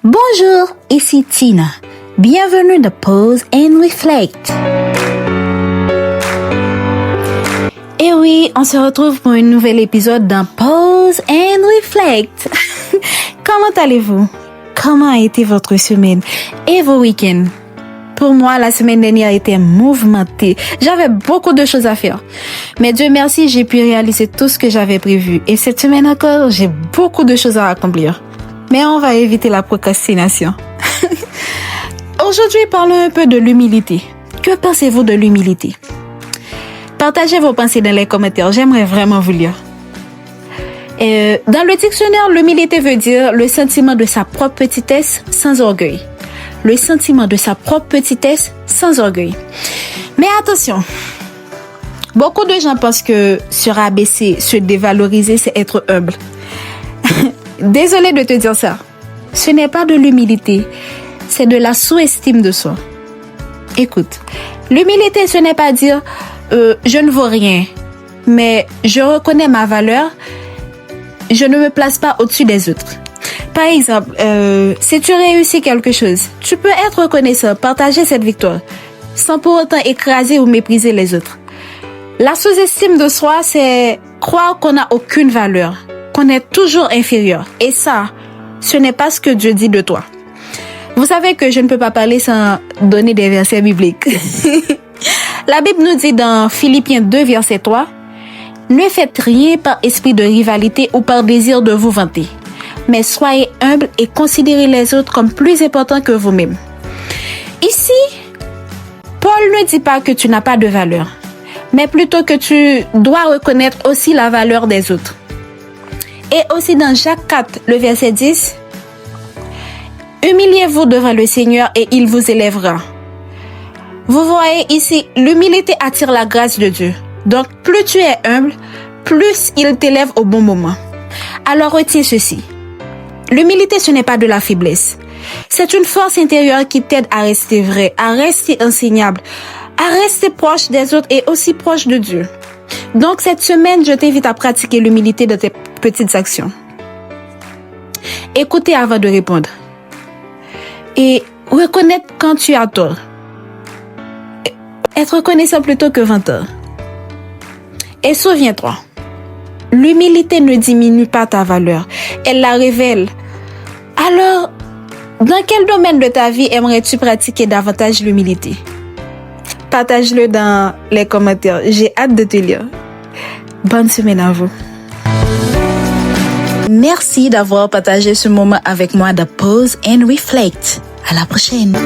Bonjour, ici Tina. Bienvenue dans Pause and Reflect. Et oui, on se retrouve pour un nouvel épisode dans Pause and Reflect. Comment allez-vous? Comment a été votre semaine et vos week-ends? Pour moi, la semaine dernière était mouvementée. J'avais beaucoup de choses à faire. Mais Dieu merci, j'ai pu réaliser tout ce que j'avais prévu. Et cette semaine encore, j'ai beaucoup de choses à accomplir. Mais on va éviter la procrastination. Aujourd'hui, parlons un peu de l'humilité. Que pensez-vous de l'humilité? Partagez vos pensées dans les commentaires. J'aimerais vraiment vous lire. Dans le dictionnaire, l'humilité veut dire le sentiment de sa propre petitesse sans orgueil. Le sentiment de sa propre petitesse sans orgueil. Mais attention, beaucoup de gens pensent que se rabaisser, se dévaloriser, c'est être humble. Désolée de te dire ça. Ce n'est pas de l'humilité, c'est de la sous-estime de soi. Écoute, l'humilité, ce n'est pas dire je ne vaux rien, mais je reconnais ma valeur, je ne me place pas au-dessus des autres. Par exemple, si tu réussis quelque chose, tu peux être reconnaissant, partager cette victoire, sans pour autant écraser ou mépriser les autres. La sous-estime de soi, c'est croire qu'on n'a aucune valeur, qu'on est toujours inférieur. Et ça, ce n'est pas ce que Dieu dit de toi. Vous savez que je ne peux pas parler sans donner des versets bibliques. La Bible nous dit dans Philippiens 2, verset 3, « Ne faites rien par esprit de rivalité ou par désir de vous vanter. Mais soyez humbles et considérez les autres comme plus importants que vous-même. » Ici, Paul ne dit pas que tu n'as pas de valeur, mais plutôt que tu dois reconnaître aussi la valeur des autres. Et aussi dans Jacques 4, le verset 10, « Humiliez-vous devant le Seigneur et il vous élèvera. » Vous voyez ici, l'humilité attire la grâce de Dieu. Donc, plus tu es humble, plus il t'élève au bon moment. Alors retiens ceci. L'humilité, ce n'est pas de la faiblesse. C'est une force intérieure qui t'aide à rester vrai, à rester enseignable, à rester proche des autres et aussi proche de Dieu. Donc, cette semaine, je t'invite à pratiquer l'humilité dans tes petites actions. Écoutez avant de répondre. Et reconnaître quand tu as tort. Être reconnaissant plutôt que vanteur. Et souviens-toi, l'humilité ne diminue pas ta valeur, elle la révèle. Alors, dans quel domaine de ta vie aimerais-tu pratiquer davantage l'humilité? Partage-le dans les commentaires, j'ai hâte de te lire. Bonne semaine à vous. Merci d'avoir partagé ce moment avec moi de Pause and Reflect. À la prochaine.